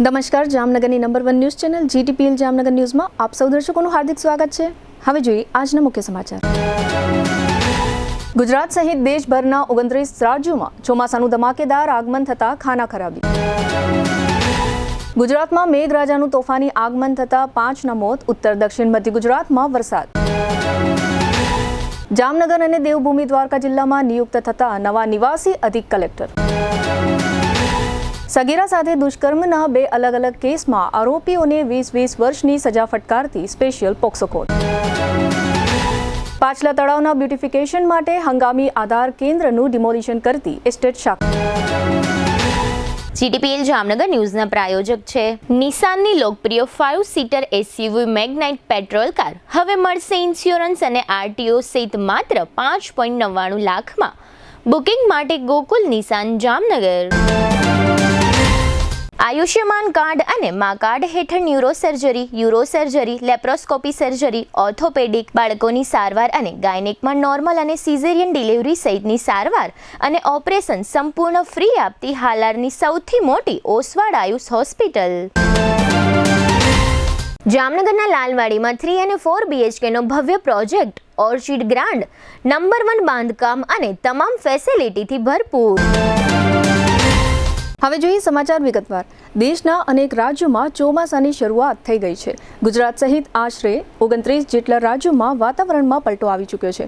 નમસ્કાર, જામનગરની number 1 news channel GTPL Jamnagar ન્યૂઝમાં આપ સૌ દર્શકોનું હાર્દિક સ્વાગત છે। હવે જોઈએ આજના મુખ્ય સમાચાર। ગુજરાત સહિત દેશભરના 29 રાજ્યોમાં ચોમાસાનું ધમાકેદાર આગમન થતાં ખાનાખરાબી। ગુજરાતમાં મેઘરાજાનું તોફાની આગમન થતાં 5ના મોત। ઉત્તર દક્ષિણ મધ્ય ગુજરાતમાં વરસાદ। જામનગર અને દેવભૂમિ દ્વારકા જિલ્લામાં નિયુક્ત થતા નવા નિવાસી અધિક કલેક્ટર। સગીરા સાથે દુષ્કર્મના 2 અલગ અલગ કેસમાં આરોપીઓને 20-20 વર્ષની સજા ફટકારતી સ્પેશિયલ પોક્સો કોર્ટ। પાછલા તળાવના બ્યુટિફિકેશન માટે હંગામી આધાર કેન્દ્રનું ડિમોલિશન કરતી એસ્ટેટ શાખા। GTPL જામનગર ન્યૂઝના પ્રાયોજક છે નિસાનની લોકપ્રિય 5-સીટર SUV મેગ્નાઇટ પેટ્રોલ કાર હવે મળશે ઇન્સ્યોરન્સ અને RTO સહિત માત્ર 5.99 લાખમાં। બુકિંગ માટે ગોકુલ નિસાન જામનગર। આયુષ્યમાન કાર્ડ અને મા કાર્ડ હેઠળ યુરોસર્જરી, લેપ્રોસ્કોપી સર્જરી, ઓર્થોપેડિક, બાળકોની સારવાર અને ગાયનેકમાં નોર્મલ અને સિઝેરિયન ડિલિવરી સહિતની સારવાર અને ઓપરેશન સંપૂર્ણ ફ્રી આપતી હાલારની સૌથી મોટી ઓસવાડ આયુષ હોસ્પિટલ। જામનગરના લાલવાડીમાં 3 અને 4 BHKનો ભવ્ય પ્રોજેક્ટ ઓર્ચિડ ગ્રાન્ડ નંબર 1 બાંધકામ અને તમામ ફેસિલિટીથી ભરપૂર। હવે જોઈએ સમાચાર વિગતવાર। દેશના અનેક રાજ્યોમાં ચોમાસાની શરૂઆત થઈ ગઈ છે। ગુજરાત સહિત આશરે 29 જેટલા રાજ્યોમાં વાતાવરણમાં પલટો આવી ચૂક્યો છે।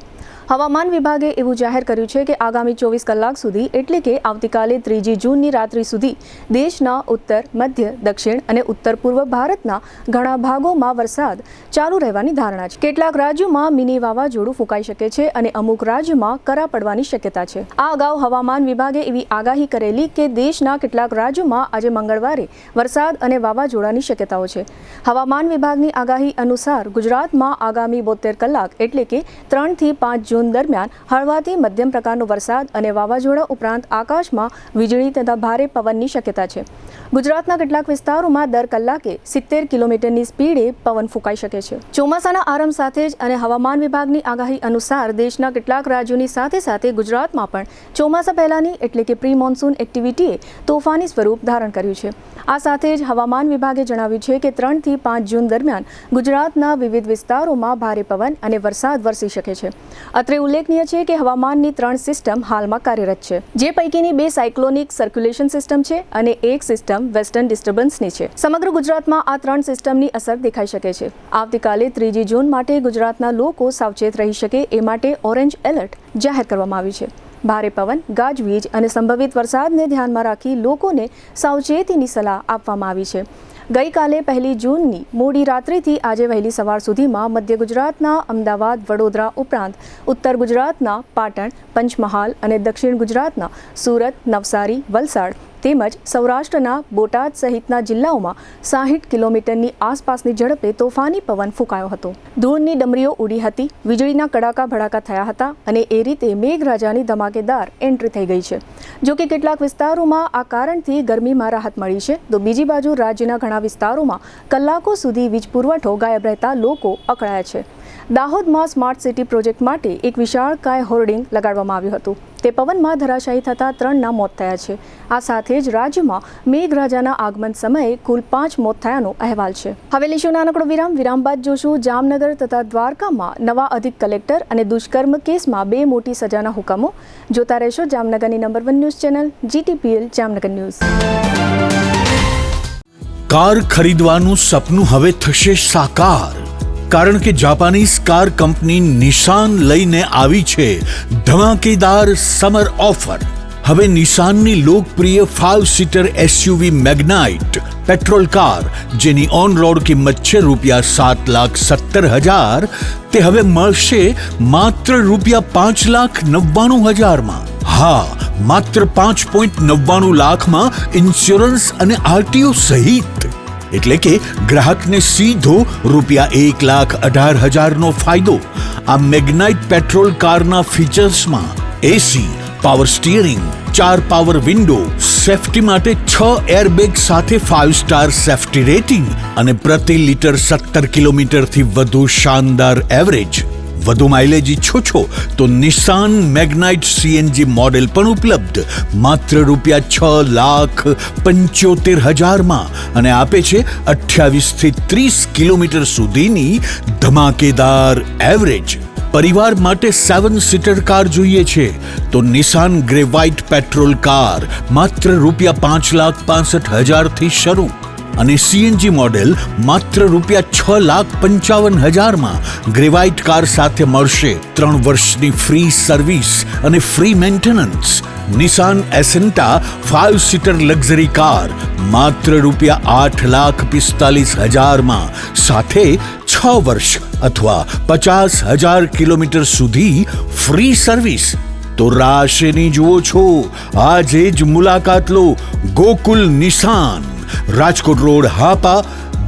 હવામાન વિભાગે એવું જાહેર કર્યું છે કે આગામી 24 કલાક સુધી એટલે કે આવતીકાલે 3 જૂનની રાત્રિ સુધી દેશના ઉત્તર, મધ્ય, દક્ષિણ અને ઉત્તર પૂર્વ ભારતના ઘણા ભાગોમાં વરસાદ ચાલુ રહેવાની ધારણા છે। કેટલાક રાજ્યોમાં મિની વાવાઝોડું ફૂંકાઈ શકે છે અને અમુક રાજ્યોમાં કરા પડવાની શક્યતા છે। આ અગાઉ હવામાન વિભાગે એવી આગાહી કરેલી કે દેશના કેટલાક રાજ્યોમાં આજે મંગળવારે વરસાદ અને વાવાઝોડાની શક્યતાઓ છે। હવામાન વિભાગની આગાહી અનુસાર ગુજરાતમાં આગામી 72 કલાક એટલે કે 3 થી 5 જૂન દરમિયાન હળવાથી મધ્યમ પ્રકારનો વરસાદ અને વાવાઝોડા ઉપરાંત આકાશમાં વીજળી તથા ભારે પવનની શક્યતા છે। ગુજરાતના કેટલાક વિસ્તારોમાં દર કલાકે 70 કિલોમીટરની સ્પીડે પવન ફૂંકાઈ શકે છે। ચોમાસાના આરંભ સાથે જ અને હવામાન વિભાગની આગાહી અનુસાર દેશના કેટલાક રાજ્યોની સાથે સાથે ગુજરાતમાં પણ ચોમાસા પહેલાની એટલે કે પ્રી મોન્સૂન એક્ટિવિટીએ તોફાની સ્વરૂપ ધારણ કર્યું છે। આ સાથે જ હવામાન વિભાગે જણાવ્યું છે કે 3 થી 5 જૂન દરમિયાન ગુજરાતના વિવિધ વિસ્તારોમાં ભારે પવન અને વરસાદ વરસી શકે છે। અત્રે ઉલ્લેખનીય છે કે હવામાનની 3 સિસ્ટમ હાલમાં કાર્યરત છે, જે પૈકીની 2 સાયક્લોનિક સર્ક્યુલેશન સિસ્ટમ છે અને 1 સિસ્ટમ વેસ્ટર્ન ડિસ્ટર્બન્સની છે। સમગ્ર ગુજરાતમાં આ 3 સિસ્ટમની અસર દેખાઈ શકે છે। આવતીકાલે 3 જૂન માટે ગુજરાતના લોકો સાવચેત રહી શકે એ માટે ઓરેન્જ એલર્ટ જાહેર કરવામાં આવ્યું છે। ભારે પવન, ગાજવીજ અને સંભવિત વરસાદને ધ્યાનમાં રાખી લોકોને સાવચેતીની સલાહ આપવામાં આવી છે। ગઈકાલે 1 જૂનની મોડી રાત્રિથી આજે વહેલી સવાર સુધીમાં મધ્ય ગુજરાતના અમદાવાદ, વડોદરા ઉપરાંત ઉત્તર ગુજરાતના પાટણ, પંચમહાલ અને દક્ષિણ ગુજરાતના સુરત, નવસારી, વલસાડ તેમજ સૌરાષ્ટ્રના બોટાદ સહિતના જિલ્લાઓમાં 60 કિલોમીટરની આસપાસની ઝડપે તોફાની પવન ફૂંકાયો હતો। ધૂળની ડમરીઓ ઉડી હતી, વીજળીના કડાકા ભડાકા થયા હતા અને એ રીતે મેઘરાજાની ધમાકેદાર એન્ટ્રી થઈ ગઈ છે। જો કે કેટલાક વિસ્તારોમાં આ કારણથી ગરમીમાં રાહત મળી છે, તો બીજી બાજુ રાજ્યના ઘણા વિસ્તારોમાં કલાકો સુધી વીજ પુરવઠો ગાયબ રહેતા લોકો અકળાયા છે। દાહોદમાં સ્માર્ટ સિટી પ્રોજેક્ટ માટે એક વિશાળકાય હોર્ડિંગ લગાડવામાં આવ્યું હતું। તે પવનમાં ધરાશાયી થતાં 3ના મોત થયા છે। આ સાથે જ રાજ્યમાં મેઘરાજાના આગમન સમયે કુલ 5 મોત થયાનો અહેવાલ છે। હવે લેશું નાનકડો વિરામ બાદ જોશું જામનગર તથા દ્વારકામાં નવા અધિક કલેક્ટર અને દુષ્કર્મ કેસમાં 2 મોટી સજાના હુકમો। જોતા રહેશો જામનગરની number 1 news channel GTPL Jamnagar news. Car ખરીદવાનું સપનું હવે થશે સાકાર, કારણ કે જાપાનીઝ કાર કંપની નિસાન લઈને આવી છે ધમાકેદાર સમર ઓફર। હવે નિસાનની લોકપ્રિય 5-સીટર SUV મેગ્નાઇટ પેટ્રોલ કાર, જેની ઓન રોડ કિંમત છે ₹7,70,000, તે હવે મળશે માત્ર ₹5,99,000 માં। હા, માત્ર 5.99 લાખમાં ઇન્સ્યોરન્સ અને RTO સહિત। એટલે કે ગ્રાહકને સીધો ₹1,18,000નો ફાયદો। આ મેગ્નાઇટ પેટ્રોલ કારના ફીચર્સમાં AC, power steering, 4 power window, safety માટે 6 એરબેગ સાથે 5 સ્ટાર સેફટી રેટિંગ અને પ્રતિ લિટર 17 કિલોમીટરથી વધુ શાનદાર એવરેજ। વધુ માઇલેજ ઈચ્છો છો તો નિસાન મેગ્નાઇટ સીએનજી મોડેલ પણ ઉપલબ્ધ માત્ર ₹6,75,000 અને આપે છે 28 થી 30 કિલોમીટર સુધીની ધમાકેદાર એવરેજ. પરિવાર માટે 7 સીટર કાર જોઈએ છે તો નિસાન ગ્રે વ્હાઇટ પેટ્રોલ કાર માત્ર ₹5,65,000 થી શરૂ અને સીએનજી મોડેલ માત્ર ₹6,55,000 ગ્રે વ્હાઇટ કાર સાથે મળશે 3 વર્ષની ફ્રી સર્વિસ અને free maintenance. Nissan Ascenta 5 seater luxury car માત્ર ₹8,45,000 સાથે 6 વર્ષ અથવા 50,000 કિલોમીટર સુધી ફ્રી સર્વિસ. તો રાશેની જુઓ છો, આજે જ મુલાકાત લો ગોકુલ નિસાન, રાજકોટ રોડ, હાપા,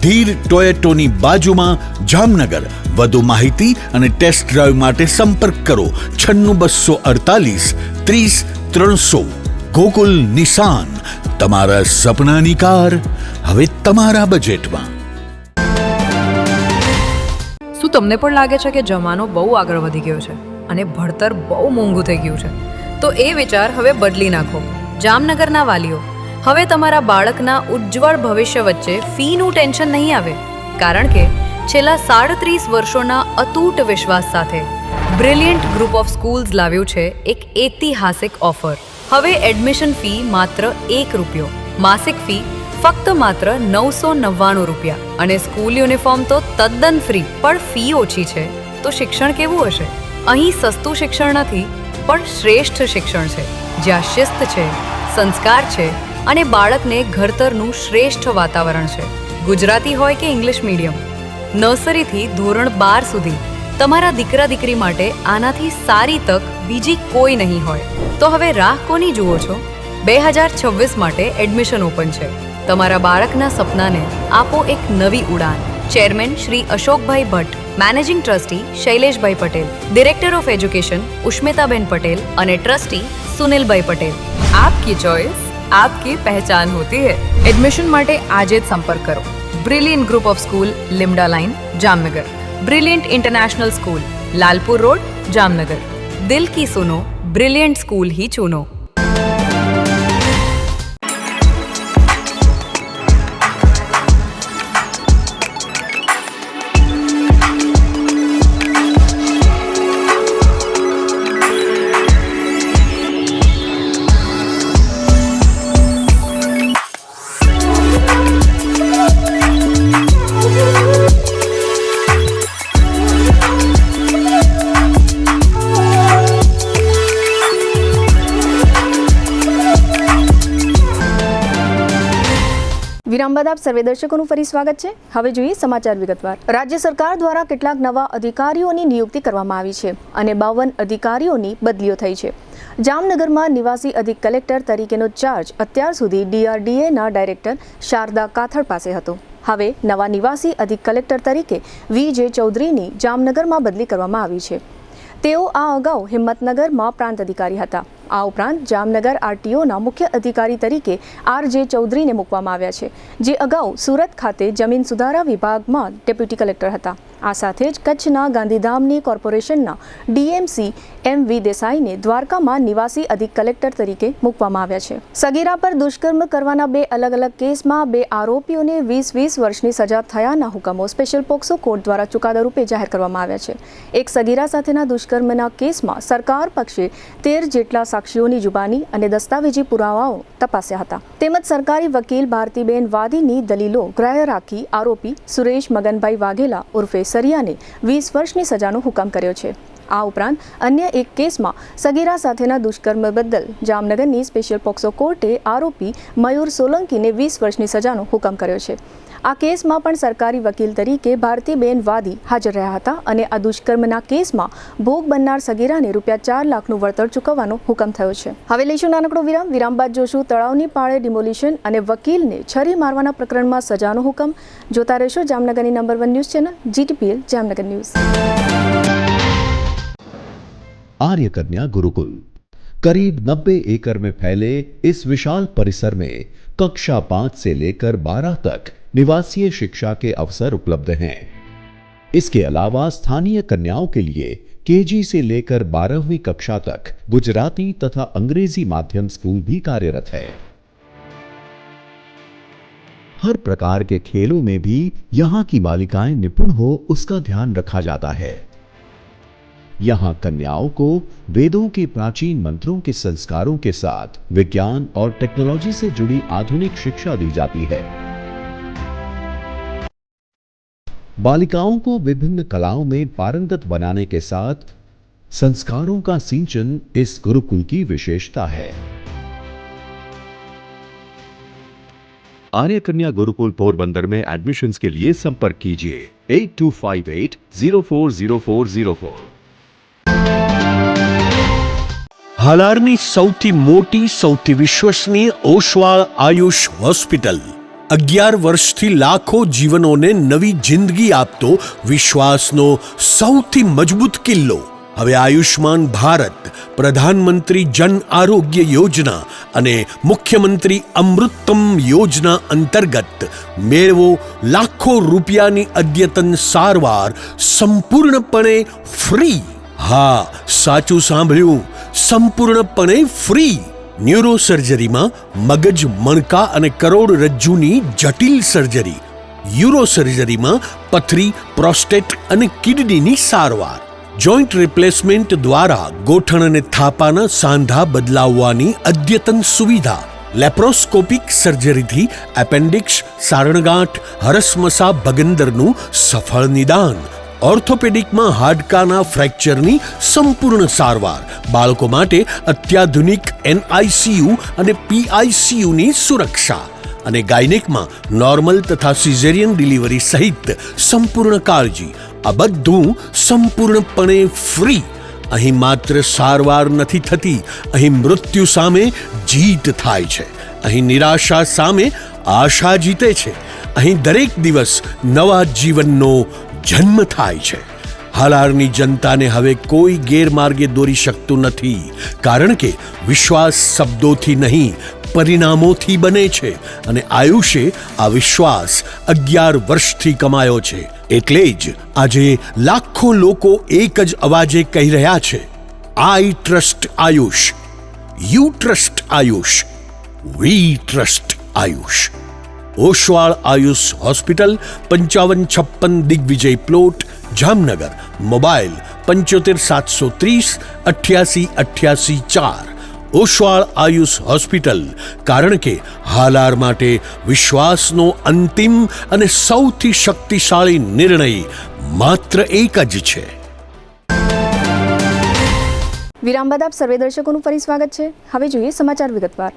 ધીર ટોયેટોની બાજુમાં, જામનગર. વધુ માહિતી અને ટેસ્ટ ડ્રાઈવ માટે સંપર્ક કરો 96 248 30 300. ગોકુલ નિસાન, તમારા સપનાની કાર હવે તમારા બજેટમાં. શું તમને પણ લાગે છે કે જમાનો બહુ આગળ વધી ગયો છે અને ભણતર બહુ મોંઘું થઈ ગયું છે? તો એ વિચાર હવે બદલી નાખો. જામનગરના વાલીઓ, હવે તમારા બાળકના ઉજ્જવળ ભવિષ્ય વચ્ચે ફીનું ટેન્શન નહીં આવે, કારણ કે છેલ્લા 37 વર્ષોના અતૂટ વિશ્વાસ સાથે બ્રિલિયન્ટ ગ્રુપ ઓફ સ્કૂલ્સ લાવ્યું છે એક ઐતિહાસિક ઓફર. હવે એડમિશન ફી માત્ર ₹1, માસિક ફી ફક્ત માત્ર ₹999 અને સ્કૂલ યુનિફોર્મ તો તદ્દન ફ્રી. પણ ફી ઓછી છે તો શિક્ષણ કેવું હશે? અહીં સસ્તું શિક્ષણ નથી, પણ શ્રેષ્ઠ શિક્ષણ છે, જ્યાં શિસ્ત છે, સંસ્કાર છે અને બાળકને ઘડતરનું શ્રેષ્ઠ વાતાવરણ છે. ગુજરાતી હોય કે ઇંગ્લિશ મીડિયમ, નર્સરીથી ધોરણ 12 સુધી તમારા દીકરા દીકરી માટે આનાથી સારી તક બીજી કોઈ નહીં હોય. તો હવે રાહ કોની જુઓ છો? 2026 માટે એડમિશન ઓપન છે. તમારા બાળકના સપનાને આપો એક નવી ઉડાન. Chairman Shri Ashokbhai Bhatt, managing trustee Shaileshbhai Patel, director of education Ushmitaben Patel અને ટ્રસ્ટી સુનિલભાઈ પટેલ. આપકી ચોઇસ, આપકી પહેચાન હોતી હૈ. એડમિશન માટે આજે જ સંપર્ક કરો. Brilliant group of school, Limda line, Jamnagar. Brilliant international school, Lalpur road, Jamnagar. दिल की सुनो, ब्रिलियंट स्कूल ही चुनो. વિરામ બાદ આપ સર્વે દર્શકોનું ફરી સ્વાગત છે. હવે જોઈએ સમાચાર વિગતવાર. રાજ્ય સરકાર દ્વારા કેટલાક નવા અધિકારીઓની નિયુક્તિ કરવામાં આવી છે અને 52 અધિકારીઓની બદલીઓ થઈ છે. જામનગરમાં નિવાસી અધિક કલેક્ટર તરીકેનો ચાર્જ અત્યાર સુધી DRDAના ડાયરેક્ટર શારદા કાથડ પાસે હતો. હવે નવા નિવાસી અધિક કલેક્ટર તરીકે VJ ચૌધરીની જામનગરમાં બદલી કરવામાં આવી છે. તેઓ આ અગાઉ હિંમતનગરમાં પ્રાંત અધિકારી હતા. આ ઉપરાંત જામનગર RTOના મુખ્ય અધિકારી તરીકે RJ ચૌધરીને મૂકવામાં આવ્યા છે, જે અગાઉ સુરત ખાતે જમીન સુધારા વિભાગમાં ડેપ્યુટી કલેક્ટર હતા. આ સાથે જ કચ્છના ગાંધીધામની કોર્પોરેશનના DMC MV દેસાઈને દ્વારકામાં નિવાસી અધિક કલેક્ટર તરીકે મૂકવામાં આવ્યા છે. સગીરા પર દુષ્કર્મ કરવાના 2 અલગ અલગ કેસમાં 2 આરોપીઓને 20 વર્ષની સજા થયાના હુકમો સ્પેશિયલ પોક્સો કોર્ટ દ્વારા ચુકાદા રૂપે જાહેર કરવામાં આવ્યા છે. એક સગીરા સાથેના દુષ્કર્મના કેસમાં સરકાર પક્ષે 13 જેટલા સાક્ષીઓની જુબાની અને દસ્તાવેજી પુરાવાઓ તપાસ્યા હતા. તેમજ સરકારી વકીલ ભારતીબેન વાદીની દલીલો ગ્રાહ્ય રાખી આરોપી સુરેશ મગનભાઈ વાઘેલા ઉર્ફે સરિયાને 20 વર્ષની સજાનો હુકમ કર્યો છે. આ ઉપરાંત અન્ય એક કેસમાં સગીરા સાથેના દુષ્કર્મ બદલ જામનગરની સ્પેશિયલ પોક્સો કોર્ટે આરોપી મયુર સોલંકીને 20 વર્ષની સજાનો હુકમ કર્યો છે. આ કેસમાં પણ સરકારી વકીલ તરીકે ભારતીબેન વાદી હાજર રહ્યા હતા અને આ દુષ્કર્મના કેસમાં ભોગ બનનાર સગીરાને ₹4 લાખનું વળતર ચૂકવવાનો હુકમ થયો છે. હવે લઈશું નાનકડો વિરામ. વિરામ બાદ જોશું તળાવની પાળે ડિમોલિશન અને વકીલને છરી મારવાના પ્રકરણમાં સજાનો હુકમ. જોતા રહેશો જામનગરની number 1 news channel GTPL Jamnagar news. Arya Kanya Gurukul करीब 90 एकड़ में फैले इस विशाल परिसर में कक्षा 5 से लेकर 12 तक निवासीय शिक्षा के अवसर उपलब्ध हैं. इसके अलावा स्थानीय कन्याओं के लिए केजी से लेकर 12वीं कक्षा तक गुजराती तथा अंग्रेजी माध्यम स्कूल भी कार्यरत है। हर प्रकार के खेलों में भी यहाँ की बालिकाएं निपुण हो उसका ध्यान रखा जाता है। यहाँ कन्याओं को वेदों के प्राचीन मंत्रों के संस्कारों के साथ विज्ञान और टेक्नोलॉजी से जुड़ी आधुनिक शिक्षा दी जाती है। बालिकाओं को विभिन्न कलाओं में पारंगत बनाने के साथ संस्कारों का सिंचन इस गुरुकुल की विशेषता है। आर्य कन्या गुरुकुल पोरबंदर में एडमिशन्स के लिए संपर्क कीजिए 8258040404। હાલારની સૌથી મોટી સૌથી વિશ્વસનીય ઓશવાળ આયુષ હોસ્પિટલ 11 વર્ષથી લાખો જીવનોને નવી જિંદગી આપતો વિશ્વાસનો સૌથી મજબૂત કિલ્લો હવે આયુષ્માન ભારત, પ્રધાનમંત્રી જન આરોગ્ય યોજના અને મુખ્યમંત્રી અમૃતમ યોજના અંતર્ગત મેળવો લાખો રૂપિયાની અદ્યતન સારવાર સંપૂર્ણપણે ફ્રી। હા, સાચું સાંભળ્યું, સંપૂર્ણપણે ફ્રી। ન્યુરો સર્જરીમાં મગજ, મણકા અને કરોડરજ્જુની જટિલ સર્જરી, યુરો સર્જરીમાં પથરી, પ્રોસ્ટેટ અને કિડનીની સારવાર, જોઈન્ટ રિપ્લેસમેન્ટ દ્વારા ગોઠણ અને થાપાના સાંધા બદલાવવાની અદ્યતન સુવિધા, લેપ્રોસ્કોપિક સર્જરીથી એપેન્ડિક્સ, સારણગાંઠ, હરસમસા ભગંદરનું સફળ નિદાન, ઓર્થોપેડિકમાં હાડકાના ફ્રેક્ચરની સંપૂર્ણ સારવાર, બાળકો માટે અત્યાધુનિક NICU અને PICUની સુરક્ષા અને ગાયનેકમાં નોર્મલ તથા સિઝેરિયન ડિલિવરી સહિત સંપૂર્ણ કાળજી, આ બધું સંપૂર્ણપણે ફ્રી। અહીં માત્ર સારવાર નથી થતી, અહીં મૃત્યુ સામે જીત થાય છે, અહીં નિરાશા સામે આશા જીતે છે, અહીં દરેક દિવસ નવા જીવનનો જન્મ થાય છે। હાલારની જનતાને હવે કોઈ ગેરમાર્ગે દોરી શકતું નથી, કારણ કે વિશ્વાસ શબ્દોથી નહીં પરિણામોથી બને છે અને આયુષે આ વિશ્વાસ 11 વર્ષથી કમાયો છે। એટલે જ આજે લાખો લોકો એક જ અવાજે કહી રહ્યા છે, I trust Ayush, you trust Ayush, we trust Ayush. Oshwal Ayush hospital, 5556 Digvijay plot, Jamnagar. Mobile 75 730 88 88 4। Oshwal Ayush hospital, કારણ કે હાલાર માટે વિશ્વાસનો અંતિમ અને સૌથી શક્તિશાળી નિર્ણય માત્ર એક જ છે। વિરામ બાદ આપ સર્વે દર્શકોનું ફરી સ્વાગત છે। હવે જોઈએ સમાચાર વિગતવાર।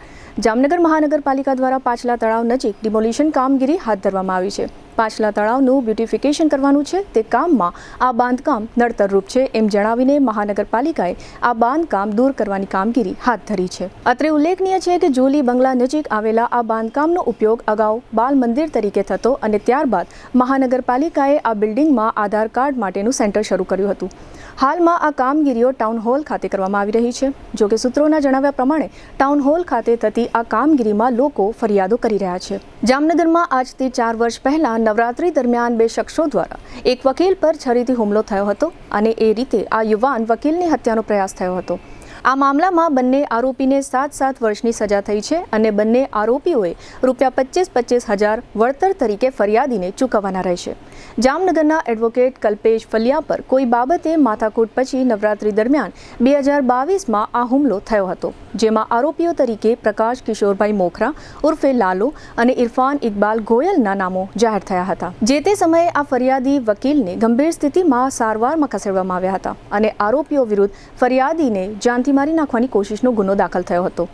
જામનગર મહાનગરપાલિકા દ્વારા પાછલા તળાવ નજીક ડિમોલિશન કામગીરી હાથ ધરવામાં આવી છે। પાછલા તળાવનું બ્યુટિફિકેશન કરવાનું છે, તે કામમાં આ બાંધકામ નડતરરૂપ છે એમ જણાવીને મહાનગરપાલિકાએ આ બાંધકામ દૂર કરવાની કામગીરી હાથ ધરી છે। અત્રે ઉલ્લેખનીય છે કે જોલી બંગલા નજીક આવેલા આ બાંધકામનો ઉપયોગ અગાઉ બાલ મંદિર તરીકે થતો અને ત્યારબાદ મહાનગરપાલિકાએ આ બિલ્ડિંગમાં આધાર કાર્ડ માટેનું સેન્ટર શરૂ કર્યું હતું। હાલમાં આ કામગીરીઓ ટાઉન હોલ ખાતે કરવામાં આવી રહી છે। જોકે સૂત્રોના જણાવ્યા પ્રમાણે ટાઉન હોલ ખાતે થતી આ કામગીરીમાં લોકો ફરિયાદો કરી રહ્યા છે। જામનગરમાં આજથી 4 વર્ષ પહેલા નવરાત્રી દરમિયાન 2 શખ્સો દ્વારા એક વકીલ પર છરીથી હુમલો થયો હતો અને એ રીતે આ યુવાન વકીલની હત્યાનો પ્રયાસ થયો હતો। આ મામલામાં બંને આરોપીને 7 વર્ષની સજા થઈ છે અને બંને આરોપીઓએ ₹25,000 વળતર તરીકે ફરિયાદીને ચૂકવવાના રહેશે। જામનગરના એડવોકેટ કલ્પેશ ફલિયા પર કોઈ બાબતે માથાકૂટ પછી નવરાત્રી દરમિયાન 2022માં આ હુમલો થયો હતો, જેમાં આરોપીઓ તરીકે પ્રકાશ કિશોરભાઈ મોખરા ઉર્ફે લાલો અને ઇરફાન ઇકબાલ ગોયલના નામો જાહેર થયા હતા। જે તે સમયે આ ફરિયાદી વકીલને ગંભીર સ્થિતિમાં સારવારમાં ખસેડવામાં આવ્યા હતા અને આરોપીઓ વિરુદ્ધ ફરિયાદીને જાનથી મારી નાખવાની કોશિશનો ગુનો દાખલ થયો હતો।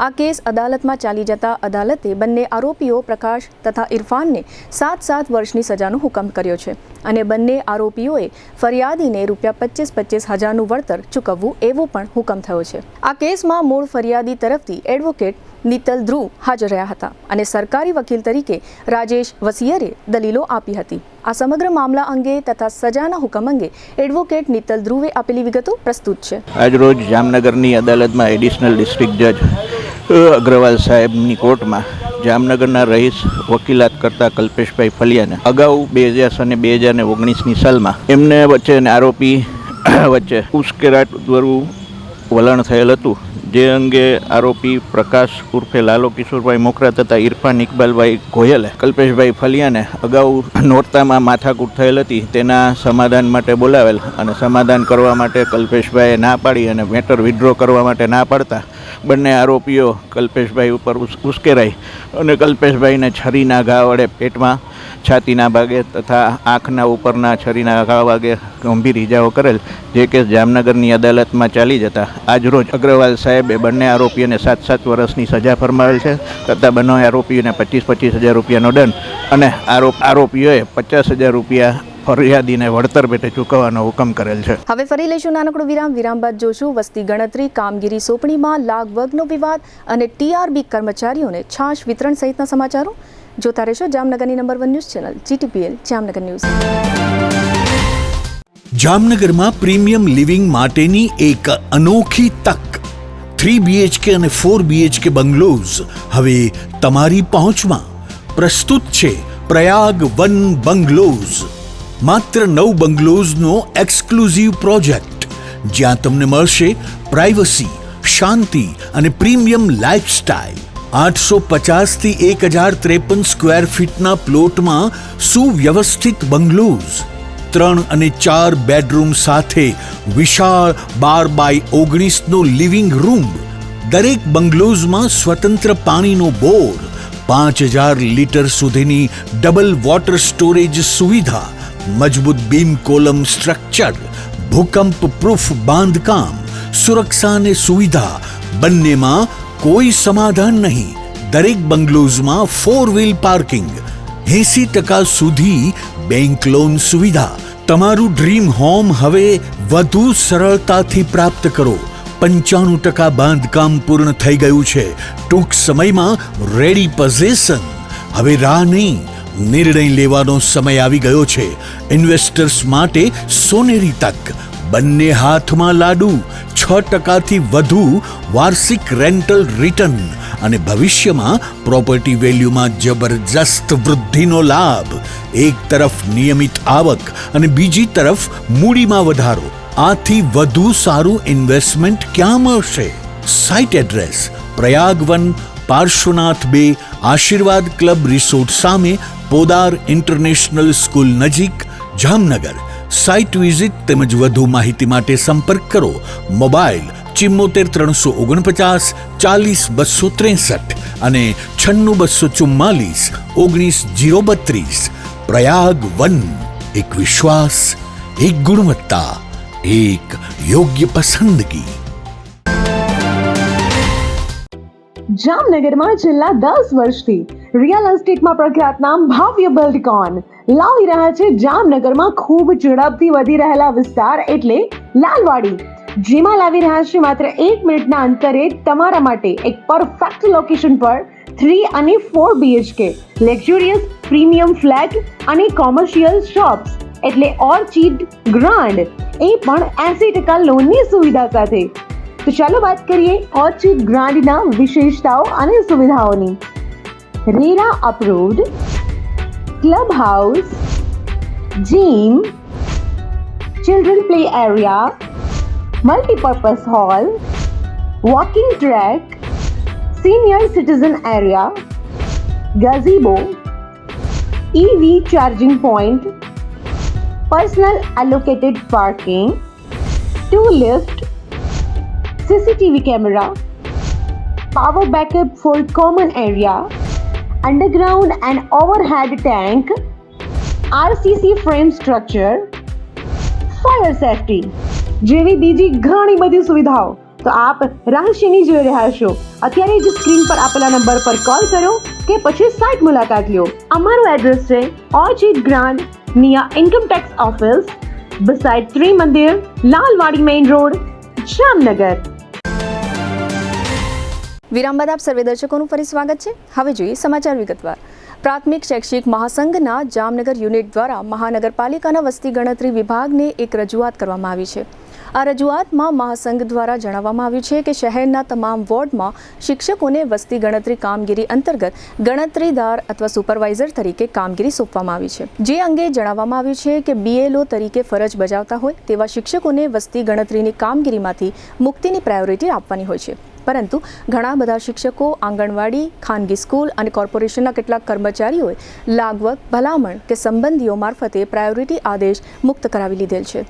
આ કેસ અદાલતમાં ચાલી જતા અદાલતે બંને આરોપીઓ પ્રકાશ તથા ઇરફાનને 7 વર્ષની સજાનો હુકમ કર્યો છે અને બંને આરોપીઓએ ફરિયાદીને ₹25,000નું વળતર ચૂકવવું એવો પણ હુકમ થયો છે। આ કેસમાં મૂળ ફરિયાદી તરફથી એડવોકેટ નીતલ ધ્રુવ હાજર રહ્યા હતા અને સરકારી વકીલ તરીકે રાજેશ વસિયરે દલીલો આપી હતી। આ સમગ્ર મામલા અંગે તથા સજાના હુકમ અંગે એડવોકેટ નીતલ ધ્રુવે આપેલી વિગતો પ્રસ્તુત છે। આજરોજ જામનગરની અદાલતમાં એડિશનલ ડિસ્ટ્રિક્ટ જજ અગ્રવાલ સાહેબની કોર્ટમાં જામનગરના રહીશ વકીલાત કરતા કલ્પેશભાઈ ફલિયાને અગાઉ 2000 અને 2019ની સાલમાં એમને વચ્ચે આરોપી વચ્ચે ઉશ્કેરાટભર્યું વલણ થયેલ હતું, જે અંગે આરોપી પ્રકાશ ઉર્ફે લાલો કિશોરભાઈ મોખરા તથા ઇરફાન ઇકબાલભાઈ ગોયલે કલ્પેશભાઈ ફલિયાને અગાઉ નોરતામાં માથાકૂટ થયેલ હતી તેના સમાધાન માટે બોલાવેલ અને સમાધાન કરવા માટે કલ્પેશભાઈએ ના પાડી અને મેટર વિથડ્રો કરવા માટે ના પાડતા બંને આરોપીઓ કલ્પેશભાઈ ઉપર ઉશ્કેરાઈ અને કલ્પેશભાઈને છરીના ઘા વડે પેટમાં, છાતીના ભાગે તથા આંખના ઉપરના છરીના ઘા ભાગે ગંભીર ઇજાઓ કરેલ, જે કેસ જામનગરની અદાલતમાં ચાલી જતા આજરોજ અગ્રવાલ સાહેબે બંને આરોપીઓને 7 વર્ષની સજા ફરમાવેલ છે તથા બંને આરોપીઓને 25,000 રૂપિયાનો દંડ અને આરોપીઓએ 50,000 રૂપિયા ફરિયાદીને વળતર પેટે ચૂકવવાનો હુકમ કરેલ છે. હવે ફરી લઈશું નાનકડો વિરામ બાદ જોશું વસ્તી ગણતરી, કામગીરી સોંપણીમાં લાગવગનો વિવાદ અને ટીઆરબી કર્મચારીઓને છાશ વિતરણ સહિતના સમાચારો. જોતા રહેશો જામનગરની number 1 news channel GTPL Jamnagar news. જામનગરમાં પ્રીમિયમ લિવિંગ માટેની એક અનોખી તક 3 BHK અને 4 BHK બંગલોઝ હવે તમારી પહોંચમાં. પ્રસ્તુત છે પ્રયાગ 1 બંગલોઝ, માત્ર 9 બંગલોઝનો એક્સક્લુઝિવ પ્રોજેક્ટ, જ્યાં તમને મળશે પ્રાઇવસી, શાંતિ અને પ્રીમિયમ લાઇફસ્ટાઇલ. 850 થી 1053 સ્ક્વેર ફીટના પ્લોટમાં સુવ્યવસ્થિત બંગલોઝ, 3 અને 4 બેડરૂમ સાથે વિશાળ 12x19નો લિવિંગ રૂમ. દરેક બંગલોઝમાં સ્વતંત્ર પાણીનો બોર, 5000 લીટર સુધીની ડબલ વોટર સ્ટોરેજ સુવિધા, મજબૂત બીમ કોલમ સ્ટ્રક્ચર, ભૂકંપ પ્રૂફ બાંધકામ, સુરક્ષા અને સુવિધા બંનેમાં કોઈ સમાધાન નહીં. દરેક બંગલોઝમાં 4 વ્હીલ પાર્કિંગ, 80% સુધી બેંક લોન સુવિધા. તમારું ડ્રીમ હોમ હવે વધુ સરળતાથી પ્રાપ્ત કરો. 95% બાંધકામ પૂર્ણ થઈ ગયું છે. ટૂંક સમયમાં રેડી પોઝેશન. હવે રાહ નહીં, નિર્ણય લેવાનો સમય આવી ગયો છે. ઇન્વેસ્ટર્સ માટે સોનેરી તક, બંને હાથમાં લાડુ, 6% વધુ વાર્ષિક રેન્ટલ રિટર્ન અને ભવિષ્યમાં પ્રોપર્ટી વેલ્યુમાં જબરજસ્ત વૃદ્ધિનો લાભ. એક તરફ નિયમિત આવક અને બીજી તરફ મૂડીમાં વધારો. આથી વધુ સારું ઇન્વેસ્ટમેન્ટ ક્યાં મળશે? સાઇટ એડ્રેસ પ્રયાગ 1, પાર્શ્વનાથ 2, આશીર્વાદ ક્લબ રિસોર્ટ સામે, પોદાર ઇન્ટરનેશનલ સ્કૂલ નજીક, જામનગર. સાઇટ વિઝિટ તેમજ વધુ માહિતી માટે સંપર્ક કરો. મોબાઈલ 74 349 40 263 અને 96 244 19 032. પ્રયાગ 1, એક વિશ્વાસ, એક ગુણવત્તા, એક યોગ્ય પસંદગી. જામનગરમાં છેલ્લા 10 વર્ષથી રિયલ એસ્ટેટમાં પ્રખ્યાત નામ ભવ્ય બિલ્ડકોન લાવી રહ્યા છે જામનગરમાં ખૂબ ઝડપથી વધી રહેલા વિસ્તાર એટલે લાલવાડી, જેમાં લાવી રહ્યા છે માત્ર 1 મિનિટના અંતરે તમારા માટે એક પરફેક્ટ લોકેશન પર 3 અને 4 BHK લક્ઝુરિયસ પ્રીમિયમ ફ્લેટ અને કોમર્શિયલ શોપ્સ એટલે ઓર્ચિડ ગ્રાન્ડ, એ પણ 80% લોનની સુવિધા સાથે. તો ચાલો વાત કરીએ ઓર્ચિડ ગ્રાન્ડના વિશેષતાઓ અને સુવિધાઓની. RERA approved, club house, gym, children play area, multipurpose hall, walking track, senior citizen area, gazebo, EV charging point, personal allocated parking, 2 lift, CCTV camera, power backup for common area, underground and overhead tank, RCC frame structure, fire safety જેવી બીજી ઘણી બધી સુવિધાઓ તો આપ રહસ્યની જોઈ રહ્યા છો. અત્યારે જ સ્ક્રીન પર આપેલા નંબર પર કોલ કરો કે પછી સાઇટ મુલાકાત લો. અમારું એડ્રેસ છે Orchid Grand near income tax office beside Trimandir, Lalwadi main road, Jamnagar. વિરામ બાદ આપ સર્વે દર્શકોનું ફરી સ્વાગત છે. હવે જોઈએ સમાચાર વિગતવાર. પ્રાથમિક શૈક્ષિક મહાસંઘના જામનગર યુનિટ દ્વારા મહાનગરપાલિકાના વસ્તી ગણતરી વિભાગને એક રજૂઆત કરવામાં આવી છે. આ રજૂઆતમાં મહાસંઘ દ્વારા જણાવવામાં આવ્યું છે કે શહેરના તમામ વોર્ડમાં શિક્ષકોને વસ્તી ગણતરી કામગીરી અંતર્ગત ગણતરીદાર અથવા સુપરવાઇઝર તરીકે કામગીરી સોંપવામાં આવી છે. જે અંગે જણાવવામાં આવ્યું છે કે BLO તરીકે ફરજ બજાવતા હોય તેવા શિક્ષકોને વસ્તી ગણતરીની કામગીરીમાંથી મુક્તિની પ્રાયોરિટી આપવાની હોય છે. પરંતુ ઘણા બધા શિક્ષકો, આંગણવાડી, ખાનગી સ્કૂલ અને કોર્પોરેશનના કેટલાક કર્મચારીઓએ લાગવગ, ભલામણ કે સંબંધીઓ મારફતે પ્રાયોરિટી આદેશ મુક્ત કરાવી લીધેલ છે.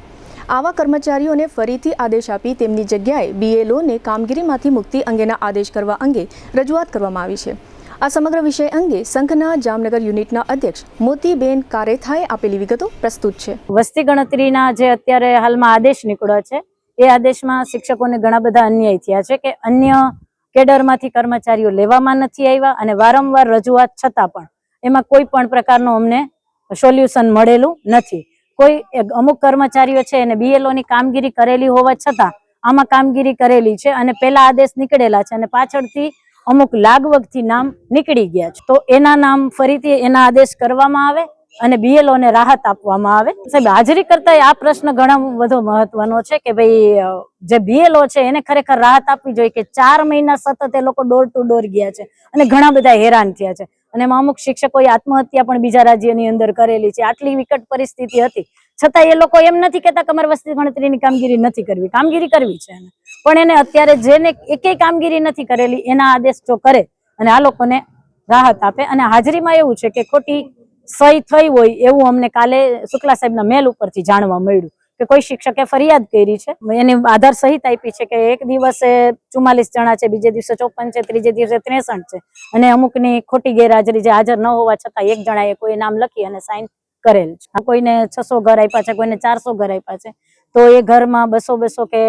આવા કર્મચારીઓને ફરીથી આદેશ આપી તેમની જગ્યાએ BLOને કામગીરીમાંથી મુક્તિ અંગેના આદેશ કરવા અંગે રજૂઆત કરવામાં આવી છે. આ સમગ્ર વિષય અંગે સંઘના જામનગર યુનિટના અધ્યક્ષ મોતીબેન કારેથાએ આપેલી વિગતો પ્રસ્તુત છે. વસ્તી ગણતરીના જે અત્યારે હાલમાં આદેશ નીકળ્યો છે એ આદેશમાં શિક્ષકોને ઘણા બધા અન્યાય થયા છે કે અન્ય કેડરમાંથી કર્મચારીઓ લેવામાં નથી આવ્યા અને વારંવાર રજૂઆત છતાં પણ એમાં કોઈ પણ પ્રકારનું અમને સોલ્યુશન મળેલું નથી. કોઈ અમુક કર્મચારીઓ છે એને BLOની કામગીરી કરેલી હોવા છતાં આમાં કામગીરી કરેલી છે અને પહેલા આદેશ નીકળેલા છે અને પાછળથી અમુક લાગવગથી નામ નીકળી ગયા છે. તો એના નામ ફરીથી એના આદેશ કરવામાં આવે અને BLOને રાહત આપવામાં આવે. સાહેબ, હાજરી કરતા આ પ્રશ્ન ઘણા બધો મહત્વનો છે કે ભાઈ જે BLO છે એને ખરેખર રાહત આપવી જોઈએ કે 4 મહિના સતત એ લોકો ડોર ટુ ડોર ગયા છે અને ઘણા બધા હેરાન થયા છે અને એમાં અમુક શિક્ષકોએ આત્મહત્યા પણ બીજા રાજ્યની અંદર કરેલી છે. આટલી વિકટ પરિસ્થિતિ હતી છતાં એ લોકો એમ નથી કહેતા કે અમારે વસ્તી ગણતરીની કામગીરી નથી કરવી. કામગીરી કરવી છે પણ એને અત્યારે જેને એકેય કામગીરી નથી કરેલી એના આદેશ જો કરે અને આ લોકોને રાહત આપે. અને હાજરીમાં એવું છે કે ખોટી સહી થઈ હોય એવું અમને કાલે શુક્લા સાહેબના મેલ ઉપરથી જાણવા મળ્યું કે કોઈ શિક્ષકે ફરિયાદ કરી છે, એની આધાર સહિત આપી છે કે એક દિવસે 44 જણા છે, બીજે દિવસે 54 છે, ત્રીજે દિવસે 63 છે અને અમુકની ખોટી ગેરહાજરી જે હાજર ન હોવા છતાં એક જણાએ કોઈ નામ લખી અને સાઇન કરેલ છે. કોઈને 600 ઘર આપ્યા છે, કોઈને 400 ઘર આપ્યા છે, તો એ ઘરમાં 200 કે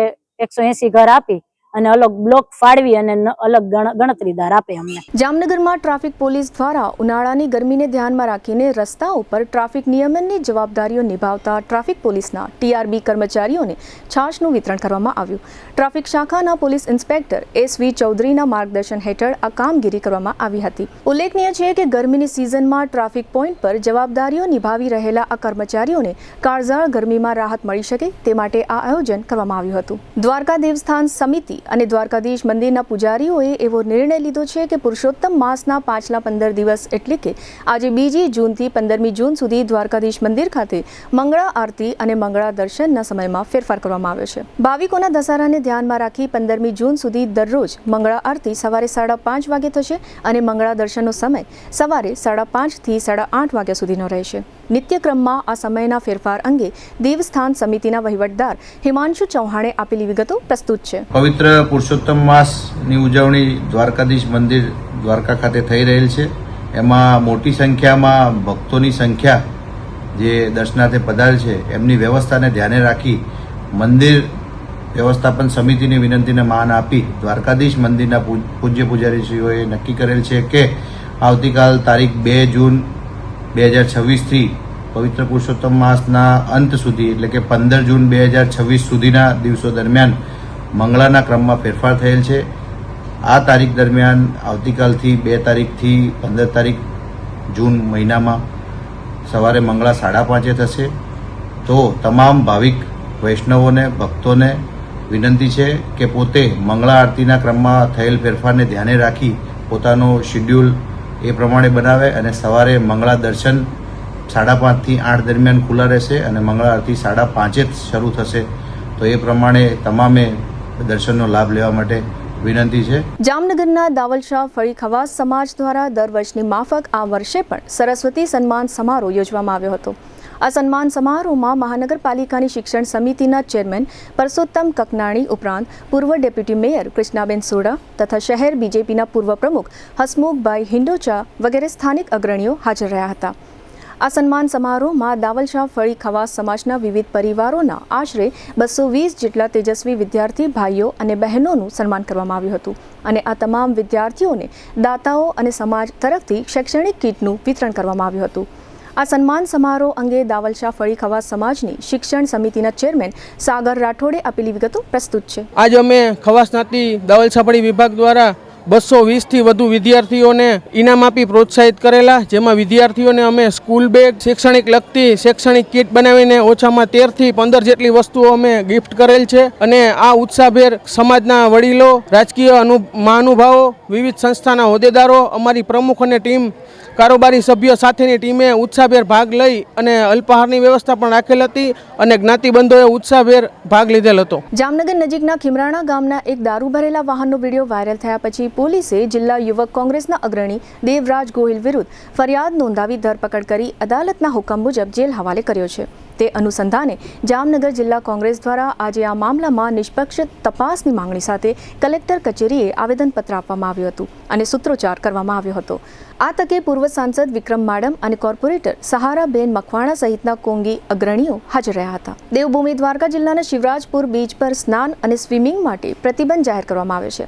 180 ઘર આપી અને અલગ બ્લોક ફાળવી અને અલગ ગણતરીદાર આપે અમને. જામનગરમાં ટ્રાફિક પોલીસ દ્વારા ઉનાળાની ગરમીને ધ્યાનમાં રાખીને રસ્તા ઉપર ટ્રાફિક નિયમનની જવાબદારીઓ નિભાવતા ટ્રાફિક પોલીસના TRB કર્મચારીઓને છાશનું વિતરણ કરવામાં આવ્યું. ટ્રાફિક શાખાના પોલીસ ઇન્સ્પેક્ટર SV ચૌધરીના માર્ગદર્શન હેઠળ આ કામગીરી કરવામાં આવી હતી. ઉલ્લેખનીય છે કે ગરમીની સિઝનમાં ટ્રાફિક પોઈન્ટ પર જવાબદારીઓ નિભાવી રહેલા આ કર્મચારીઓને કાળઝાળ ગરમીમાં રાહત મળી શકે તે માટે આ આયોજન કરવામાં આવ્યું હતું. દ્વારકા દેવસ્થાન સમિતિ અને દ્વારકાધીશ મંદિરના પૂજારીઓએ એવો નિર્ણય લીધો છે કે પુરુષોત્તમ માસના પાછલા 15 દિવસ એટલે કે આજે 2 જૂનથી 15મી જૂન સુધી દ્વારકાધીશ મંદિર ખાતે મંગળા આરતી અને મંગળા દર્શનના સમયમાં ફેરફાર કરવામાં આવ્યો છે. ભાવિકોના દશેરાને ધ્યાનમાં રાખી 15મી જૂન સુધી દરરોજ મંગળા આરતી સવારે 5:30 વાગે થશે અને મંગળા દર્શનનો સમય સવારે 5:30 થી 8:30 વાગ્યા સુધીનો રહેશે. નિત્યક્રમમાં આ સમયના ફેરફાર અંગે દેવસ્થાન સમિતિના વહીવટદાર હિમાંશુ ચૌહાણે આપેલી વિગતો પ્રસ્તુત છે. પવિત્ર પુરુષોત્તમ માસની ઉજવણી દ્વારકાધીશ મંદિર દ્વારકા ખાતે થઈ રહેલ છે. એમાં મોટી સંખ્યામાં ભક્તોની સંખ્યા જે દર્શનાર્થે પધારે છે એમની વ્યવસ્થાને ધ્યાને રાખી મંદિર વ્યવસ્થાપન સમિતિની વિનંતીને માન આપી દ્વારકાધીશ મંદિરના પૂજ્ય પૂજારીશ્રીઓએ નક્કી કરેલ છે કે આવતીકાલ તારીખ 2 જૂન 2026થી પવિત્ર પુરુષોત્તમ માસના અંત સુધી એટલે કે 15 જૂન 2026 સુધીના દિવસો દરમિયાન મંગળાના ક્રમમાં ફેરફાર થયેલ છે. આ તારીખ દરમિયાન આવતીકાલથી 2 તારીખથી 15 તારીખ જૂન મહિનામાં સવારે મંગળા 5:30 થશે. તો તમામ ભાવિક વૈષ્ણવોને ભક્તોને વિનંતી છે કે પોતે મંગળા આરતીના ક્રમમાં થયેલ ફેરફારને ધ્યાને રાખી પોતાનો શિડ્યુલ એ પ્રમાણે બનાવે અને સવારે મંગળા દર્શન 5:30 થી 8 દરમિયાન ખુલ્લા રહેશે અને મંગળા આરતી 5:30 શરૂ થશે. તો એ પ્રમાણે તમામે દર્શનનો લાભ લેવા માટે વિનંતી છે. જામનગરના દાવલશાહ ફળી ખવાસ સમાજ દ્વારા દર વર્ષની માફક આ વર્ષે પણ સરસ્વતી સન્માન સમારોહ યોજવામાં આવ્યો હતો. આ સન્માન સમારોહમાં મહાનગરપાલિકાની શિક્ષણ સમિતિના ચેરમેન પરસોત્તમ કકનાણી ઉપરાંત પૂર્વ ડેપ્યુટી મેયર કૃષ્ણાબેન સોડા તથા શહેર BJPના પૂર્વ પ્રમુખ હસમુખભાઈ હિંડોચા વગેરે સ્થાનિક અગ્રણીઓ હાજર રહ્યા હતા. આ સન્માન સમારોહમાં દાવલશાહ ફળી ખવાસ સમાજના વિવિધ પરિવારોના આશરે 220 જેટલા તેજસ્વી વિદ્યાર્થી ભાઈઓ અને બહેનોનું સન્માન કરવામાં આવ્યું હતું અને આ તમામ વિદ્યાર્થીઓને દાતાઓ અને સમાજ તરફથી શૈક્ષણિક કીટનું વિતરણ કરવામાં આવ્યું હતું. આ સન્માન સમારોહ અંગે દાવલશાહ ફળી ખવાસ સમાજની શિક્ષણ સમિતિના ચેરમેન સાગર રાઠોડે આપેલી વિગતો પ્રસ્તુત છે. આજ અમે ખવાસ જ્ઞાતિ દાવલશાહ ફળી વિભાગ દ્વારા 220થી વધુ વિદ્યાર્થીઓને ઇનામ આપી પ્રોત્સાહિત કરેલા, જેમાં વિદ્યાર્થીઓને અમે સ્કૂલ બેગ, શૈક્ષણિક લગતી શૈક્ષણિક કીટ બનાવીને ઓછામાં 13થી 15 જેટલી વસ્તુઓ અમે ગિફ્ટ કરેલ છે. અને આ ઉત્સાહભેર સમાજના વડીલો, રાજકીય મહાનુભાવો, વિવિધ સંસ્થાના હોદ્દેદારો, અમારી પ્રમુખ અને ટીમ, કારોબારી સભ્યો સાથેની ટીમે ઉત્સાહભેર ભાગ લઈ અને અલ્પાહારની વ્યવસ્થા પણ રાખેલ હતી અને જ્ઞાતિબંધોએ ઉત્સાહભેર ભાગ લીધેલ હતો. જામનગર નજીકના ખીમરાણા ગામના એક દારૂ ભરેલા વાહનનો વિડીયો વાયરલ થયા પછી પોલીસે જિલ્લા યુવક કોંગ્રેસના અગ્રણી દેવરાજ ગોહિલ વિરુદ્ધ ફરિયાદ નોંધાવી ધરપકડ કરી અદાલતના હુકમ મુજબ જેલ હવાલે કર્યો છે. તે અનુસંધાને જામનગર જિલ્લા કોંગ્રેસ દ્વારા આજે આ મામલામાં નિષ્પક્ષ તપાસની માંગણી સાથે કલેક્ટર કચેરીએ આવેદનપત્ર આપવામાં આવ્યું હતું અને સૂત્રોચ્ચાર કરવામાં આવ્યો હતો. આ તકે પૂર્વ સાંસદ વિક્રમ માડમ અને કોર્પોરેટર સહારાબેન મકવાણા સહિતના કોંગી અગ્રણીઓ હાજર રહ્યા હતા. દેવભૂમિ દ્વારકા જિલ્લાના શિવરાજપુર બીચ પર સ્નાન અને સ્વિમિંગ માટે પ્રતિબંધ જાહેર કરવામાં આવ્યો છે.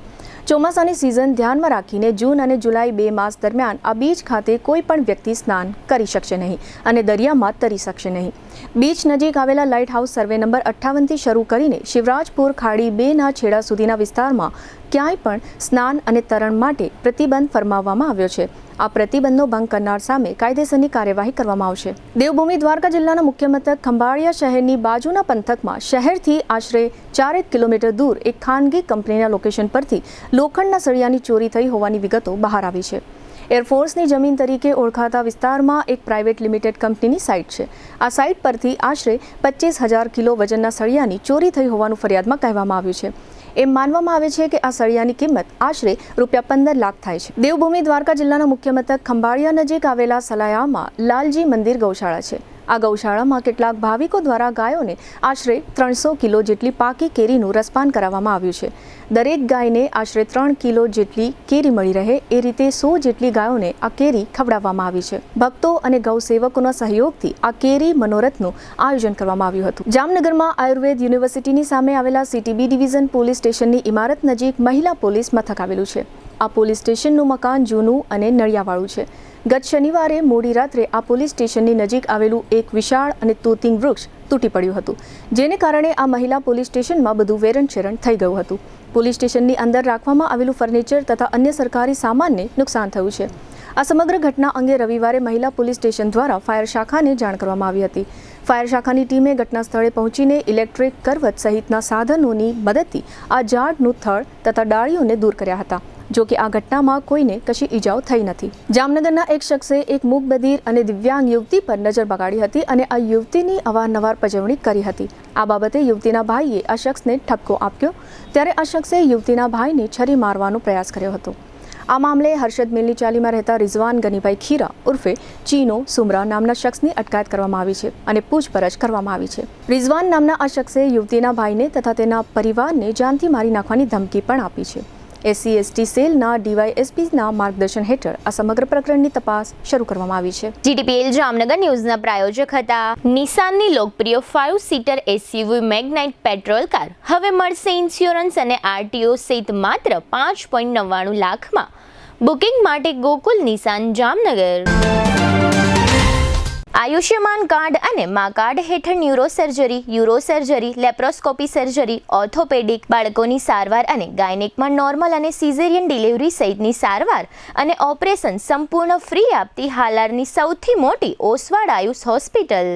ચોમાસાની સિઝન ધ્યાનમાં રાખીને જૂન અને જુલાઈ 2 માસ દરમિયાન આ બીચ ખાતે કોઈ પણ વ્યક્તિ સ્નાન કરી શકશે નહીં અને દરિયામાં તરી શકશે નહીં. બીચ નજીક આવેલા લાઇટ હાઉસ સર્વે નંબર 58થી શરૂ કરીને શિવરાજપુર ખાડી 2ના છેડા સુધીના વિસ્તારમાં ક્યાંય પણ સ્નાન અને તરણ માટે પ્રતિબંધ ફરમાવવામાં આવ્યો છે. આ પ્રતિબંધનો ભંગ કરનાર સામે કાયદેસરની કાર્યવાહી કરવામાં આવશે. દેવભૂમિ દ્વારકા જિલ્લાના મુખ્ય મથક ખંભાળિયા શહેરની બાજુના પંથકમાં શહેરથી આશરે 4 કિલોમીટર દૂર એક ખાનગી કંપનીના લોકેશન પરથી લોખંડના સળિયાની ચોરી થઈ હોવાની વિગતો બહાર આવી છે. એરફોર્સની જમીન તરીકે ઓળખાતા વિસ્તારમાં એક પ્રાઇવેટ લિમિટેડ કંપનીની સાઇટ છે. આ સાઇટ પરથી આશરે 25,000 કિલો વજનના સળિયાની ચોરી થઈ હોવાનું ફરિયાદમાં કહેવામાં આવ્યું છે. એમ માનવામાં આવે છે કે આ સળિયાની કિંમત આશરે ₹15 લાખ થાય છે. દેવભૂમિ દ્વારકા જિલ્લાના મુખ્ય મથક ખંભાળિયા નજીક આવેલા સલાયામાં લાલજી મંદિર ગૌશાળા છે. આ ગૌશાળામાં કેટલાક ભાવિકો દ્વારા ગાયોને આશરે 300 કિલો જેટલી પાકી કેરીનું રસપાન કરાવવામાં આવ્યું છે. દરેક ગાયને આશરે 3 કિલો જેટલી કેરી મળી રહે એ રીતે 100 જેટલી ગાયોને આ કેરી ખવડાવવામાં આવી છે. ભક્તો અને ગૌસેવકોના સહયોગથી આ કેરી મનોરથનું આયોજન કરવામાં આવ્યું હતું. જામનગરમાં આયુર્વેદ યુનિવર્સિટીની સામે આવેલા CTB ડિવિઝન પોલીસ સ્ટેશનની ઇમારત નજીક મહિલા પોલીસ મથક આવેલું છે. આ પોલીસ સ્ટેશનનું મકાન જૂનું અને નળિયાવાળું છે. ગત શનિવારે મોડી રાત્રે આ પોલીસ સ્ટેશનની નજીક આવેલું એક વિશાળ અને તોતિંગ વૃક્ષ તૂટી પડ્યું હતું, જેને કારણે આ મહિલા પોલીસ સ્ટેશનમાં બધું વેરણછેરણ થઈ ગયું હતું. પોલીસ સ્ટેશનની અંદર રાખવામાં આવેલું ફર્નિચર તથા અન્ય સરકારી સામાનને નુકસાન થયું છે. આ સમગ્ર ઘટના અંગે રવિવારે મહિલા પોલીસ સ્ટેશન દ્વારા ફાયર શાખાને જાણ કરવામાં આવી હતી. ફાયર શાખાની ટીમે ઘટના સ્થળે પહોંચીને ઇલેક્ટ્રિક કરવત સહિતના સાધનોની મદદથી આ ઝાડનું થડ તથા ડાળીઓને દૂર કર્યા હતા. જો કે આ ઘટનામાં કોઈને કશી ઈજાઓ થઈ નથી. જામનગરના એક શખ્સે એક મૂકબધિર અને દિવ્યાંગ યુવતી પર નજર બગાડી હતી અને આ યુવતીની અવારનવાર પજવણી કરી હતી. આ બાબતે યુવતીના ભાઈએ આ શખ્સને ઠપકો આપ્યો, ત્યારે આ શખ્સે યુવતીના ભાઈને છરી મારવાનો પ્રયાસ કર્યો હતો. આ મામલે હર્ષદ મિલની ચાલીમાં રહેતા રિઝવાન ગનીભાઈ ખીરા ઉર્ફે ચીનો સુમરા નામના શખ્સની અટકાયત કરવામાં આવી છે અને પૂછપરછ કરવામાં આવી છે. રિઝવાન નામના આ શખ્સે યુવતીના ભાઈને તથા તેના પરિવારને જાનથી મારી નાખવાની ધમકી પણ આપી છે. SC/ST સેલના DYSPના માર્ગદર્શન હેઠળ આ સમગ્ર પ્રકરણની તપાસ શરૂ કરવામાં આવી છે. GTPL જામનગર ન્યૂઝના પ્રાયોજક હતા નિસાનની લોકપ્રિય 5 સીટર SUV મેગ્નાઇટ પેટ્રોલ કાર હવે મળશે ઇન્સ્યોરન્સ અને RTO સહિત માત્ર 5.99 લાખમાં. બુકિંગ માટે ગોકુલ નિસાન જામનગર. આયુષ્યમાન કાર્ડ અને મા કાર્ડ હેઠળ ન્યુરોસર્જરી, લેપ્રોસ્કોપી સર્જરી, ઓર્થોપેડિક, બાળકોની સારવાર અને ગાયનેકમાં નોર્મલ અને સિઝેરિયન ડિલિવરી સહિતની સારવાર અને ઓપરેશન સંપૂર્ણ ફ્રી આપતી હાલારની સૌથી મોટી ઓસવાડ આયુષ હોસ્પિટલ.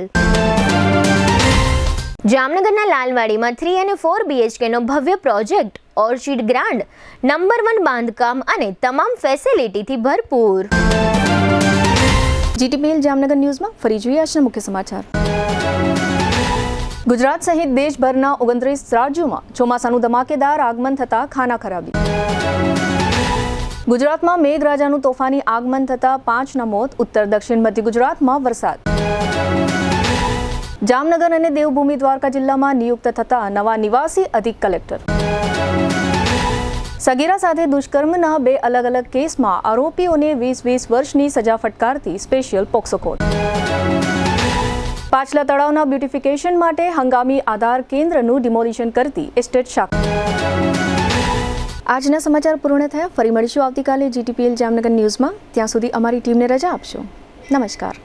જામનગરના લાલવાડીમાં 3 અને 4 BHKનો ભવ્ય પ્રોજેક્ટ ઓર્ચિડ ગ્રાન્ડ નંબર 1 બાંધકામ અને તમામ ફેસિલિટીથી ભરપૂર. GTPL જામનગર ન્યૂઝમાં ફરી જોઈએ આજના મુખ્ય સમાચાર. ગુજરાત સહિત દેશભરના 29 રાજ્યોમાં ચોમાસાનું ધમાકેદાર આગમન થતાં ખાના ખરાબી. ગુજરાતમાં મેઘરાજાનું તોફાની આગમન થતાં 5ના મોત. ઉત્તર દક્ષિણ મધ્ય ગુજરાતમાં વરસાદ. જામનગર અને દેવભૂમિ દ્વારકા જિલ્લામાં નિયુક્ત થતા નવા નિવાસી અધિક કલેક્ટર. સગીરા સાથે દુષ્કર્મના 2 અલગ અલગ કેસમાં આરોપીઓને 20 વર્ષની સજા ફટકારતી સ્પેશિયલ પોક્સો કોર્ટ. પાછલા તળાવના બ્યુટિફિકેશન માટે હંગામી આધાર કેન્દ્રનું ડિમોલિશન કરતી એસ્ટેટ શાખા. આજના સમાચાર પૂર્ણ થયા. ફરી મળીશું આવતીકાલે GTPL જામનગર ન્યૂઝમાં. ત્યાં સુધી અમારી ટીમને રજા આપશો. નમસ્કાર.